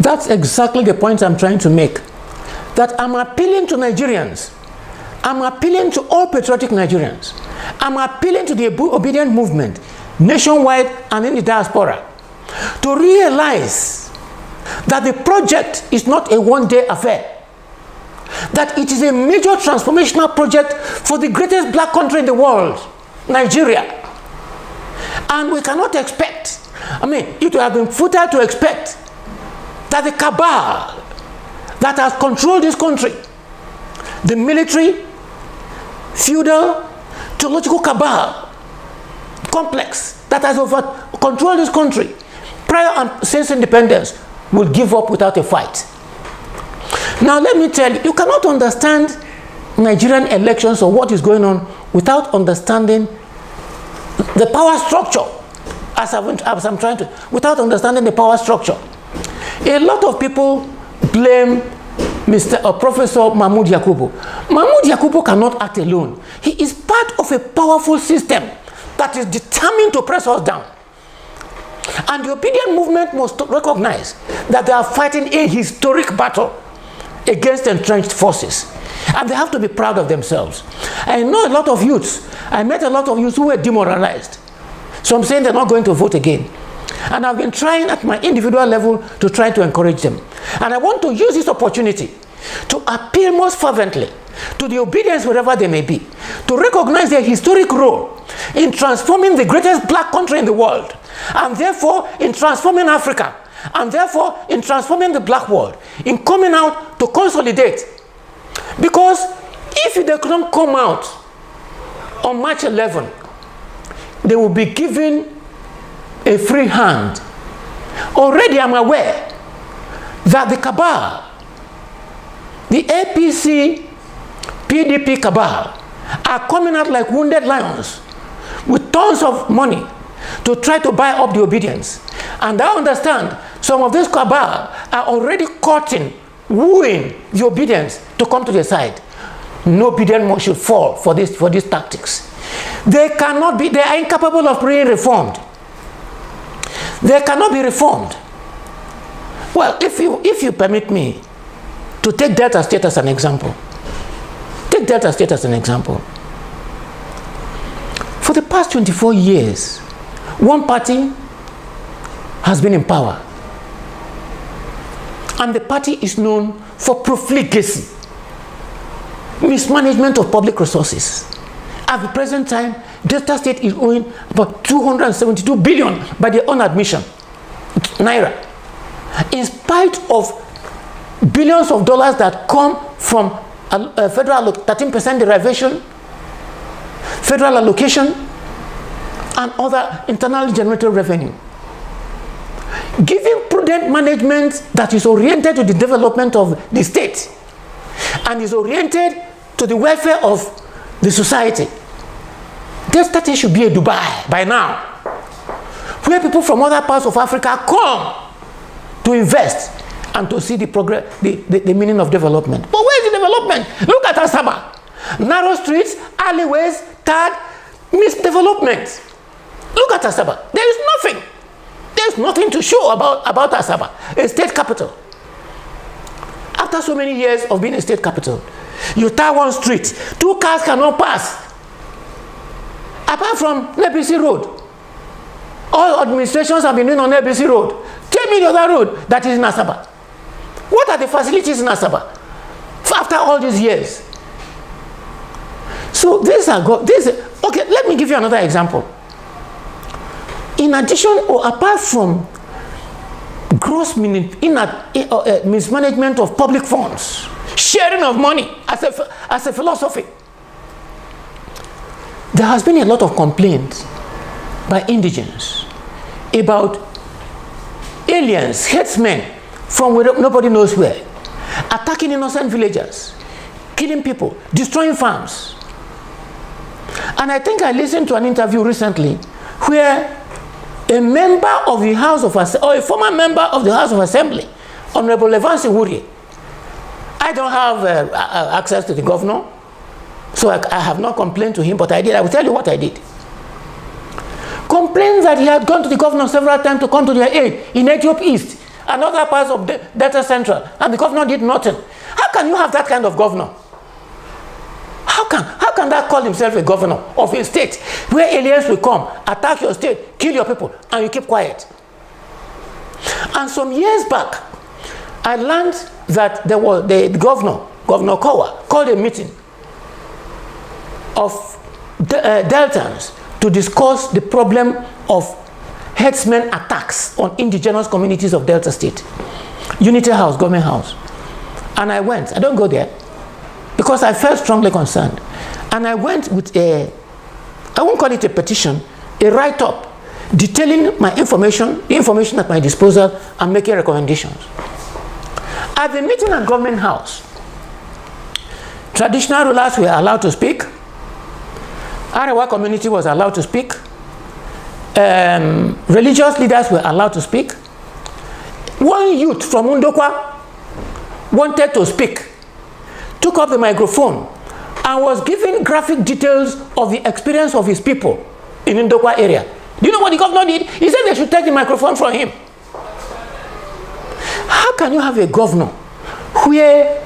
That's exactly the point I'm trying to make. That I'm appealing to Nigerians. I'm appealing to all patriotic Nigerians. I'm appealing to the obedient movement, nationwide and in the diaspora, to realize that the project is not a one-day affair. That it is a major transformational project for the greatest black country in the world, Nigeria. And we cannot expect, it would have been futile to expect that the cabal that has controlled this country, the military, feudal, theological cabal complex that has controlled this country prior and since independence, will give up without a fight. Now let me tell you, you cannot understand Nigerian elections or what is going on without understanding the power structure, without understanding the power structure. A lot of people blame Professor Mahmoud Yakubu. Mahmoud Yakubu cannot act alone. He is part of a powerful system that is determined to press us down. And the obedient movement must recognize that they are fighting a historic battle against entrenched forces. And they have to be proud of themselves. I know a lot of youths. I met a lot of youths who were demoralized. So I'm saying they're not going to vote again. And I've been trying at my individual level to try to encourage them. And I want to use this opportunity to appeal most fervently to the obedience wherever they may be, to recognize their historic role in transforming the greatest black country in the world, and therefore in transforming Africa, and therefore in transforming the black world, in coming out to consolidate. Because if they don't come out on March 11, they will be given a free hand. Already I'm aware that the cabal, the APC, PDP cabal, are coming out like wounded lions with tons of money to try to buy up the obedience. And I understand some of these cabal are already courting, wooing the obedience to come to their side. No obedient one should fall for these tactics. They are incapable of being reformed. They cannot be reformed. Well, if you permit me to take Delta State as an example. Take Delta State as an example. For the past 24 years, one party has been in power. And the party is known for profligacy, mismanagement of public resources. At the present time, Delta State is owing about 272 billion by their own admission, naira. In spite of billions of dollars that come from federal 13% derivation, federal allocation, and other internally generated revenue. Giving prudent management that is oriented to the development of the state and is oriented to the welfare of the society, Delta State should be a Dubai by now, where people from other parts of Africa come to invest and to see the progress, the meaning of development. But where is the development? Look at Asaba. Narrow streets, alleyways, tag, misdevelopment. Look at Asaba. There is nothing. There's nothing to show about Asaba, a state capital. After so many years of being a state capital, you tie one street, 2 cars cannot pass. Apart from Nebisi Road. All administrations have been doing on Nebisi Road. Tell me the other road that is in Asaba. What are the facilities in Asaba after all these years? So okay, let me give you another example. In addition or apart from gross mismanagement of public funds, sharing of money as a philosophy, there has been a lot of complaints by indigents about aliens, headsmen from where nobody knows where, attacking innocent villagers, killing people, destroying farms. And I think I listened to an interview recently where a member of the House of Assembly, or a former member of the House of Assembly, Honorable Levansi Wuri, I don't have access to the governor, so I have not complained to him, but I did. I will tell you what I did. Complained that he had gone to the governor several times to come to their aid in Ethiopia East, and other parts of the Delta Central, and the governor did nothing. How can you have that kind of governor? How can that call himself a governor of a state where aliens will come, attack your state, kill your people, and you keep quiet? And some years back, I learned that there was the Governor Kowa, called a meeting of Deltans to discuss the problem of herdsmen attacks on indigenous communities of Delta State. Unity House, Government House. And I went. I don't go there because I felt strongly concerned. And I went with I won't call it a petition, a write-up detailing my information, the information at my disposal, and making recommendations. At the meeting at Government House, traditional rulers were allowed to speak. Arewa community was allowed to speak. Religious leaders were allowed to speak. One youth from Undokwa wanted to speak, took up the microphone, and was giving graphic details of the experience of his people in Undokwa area. Do you know what the governor did? He said they should take the microphone from him. How can you have a governor where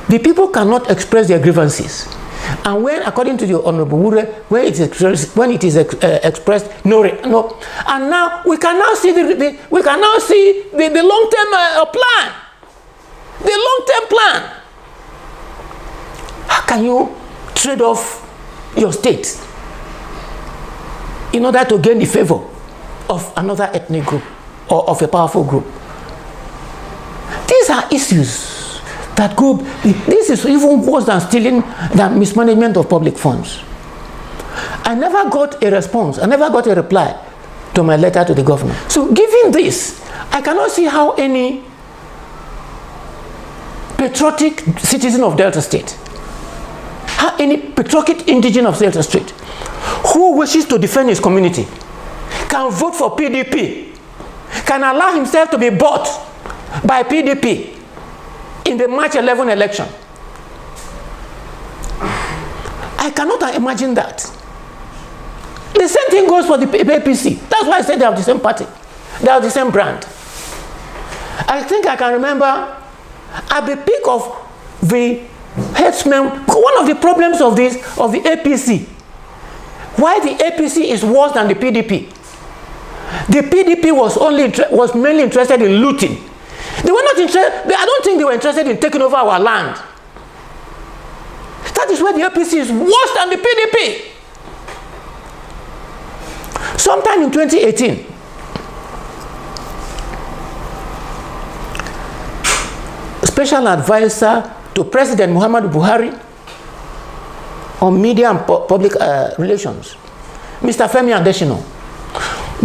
the people cannot express their grievances, and when, according to the Honorable Wure, when it is expressed, no, and now we can now see the long-term plan, the long-term plan. How can you trade off your state in order to gain the favor of another ethnic group or of a powerful group? These are issues that go, this is even worse than stealing, than mismanagement of public funds. I never got a response, I never got a reply to my letter to the governor. So given this, I cannot see how any patriotic citizen of Delta State, how any patriotic indigenous of Delta State who wishes to defend his community can vote for PDP, can allow himself to be bought by PDP in the March 11 election. I cannot imagine that. The same thing goes for the APC. That's why I said they have the same party. They have the same brand. I think I can remember at the peak of the herdsmen, one of the problems of the APC, why the APC is worse than the PDP. The PDP was mainly interested in looting. They were not interested, I don't think they were interested in taking over our land. That is why the APC is worse than the PDP. Sometime in 2018, Special Advisor to President Muhammadu Buhari on Media and Public Relations, Mr. Femi Adesina,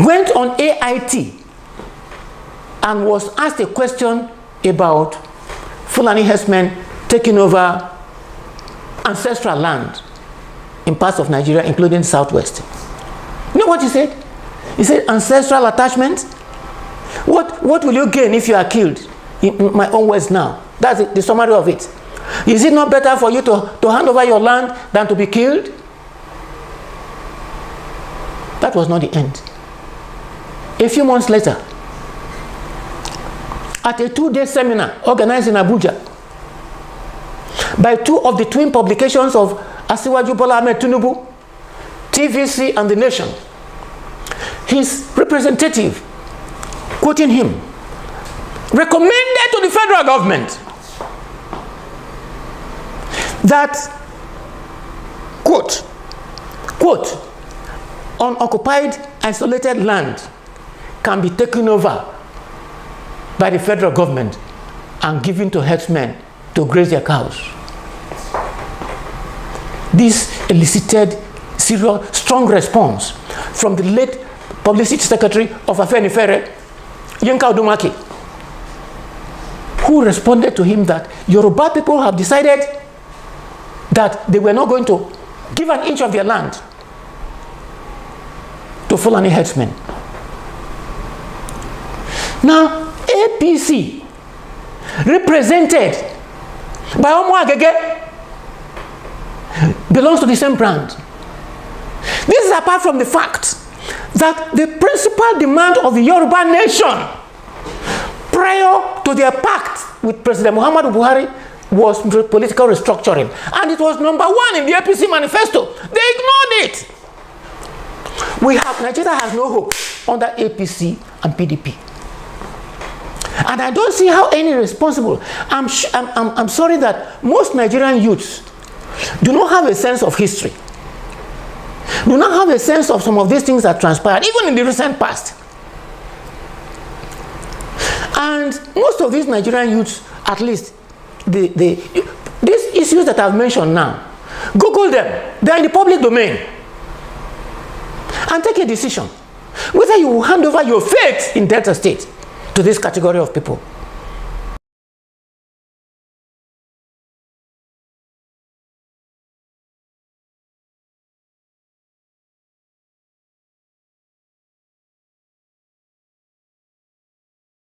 went on AIT and was asked a question about Fulani herdsmen taking over ancestral land in parts of Nigeria, including the Southwest. You know what he said? He said, ancestral attachment? What will you gain if you are killed? In my own words now. That's the summary of it. Is it not better for you to hand over your land than to be killed? That was not the end. A few months later, at a 2-day seminar organized in Abuja by two of the twin publications of Asiwaju Bola Ahmed Tinubu, TVC and The Nation, his representative, quoting him, recommended to the federal government that, quote, unoccupied, isolated land can be taken over by the federal government and given to herdsmen to graze their cows. This elicited serious, strong response from the late Publicity Secretary of Afenifere, Yinka Odumaki, who responded to him that Yoruba people have decided that they were not going to give an inch of their land to Fulani herdsmen. Now, APC, represented by Omo Agege, belongs to the same brand. This is apart from the fact that the principal demand of the Yoruba nation, prior to their pact with President Muhammadu Buhari was political restructuring. And it was number 1 in the APC manifesto. They ignored it. Nigeria has no hope under APC and PDP. And I don't see how any responsible, I'm sorry that most Nigerian youths do not have a sense of history. Do not have a sense of some of these things that transpired, even in the recent past. And most of these Nigerian youths, at least, these issues that I've mentioned now, Google them. They're in the public domain. And take a decision whether you will hand over your faith in Delta State to this category of people.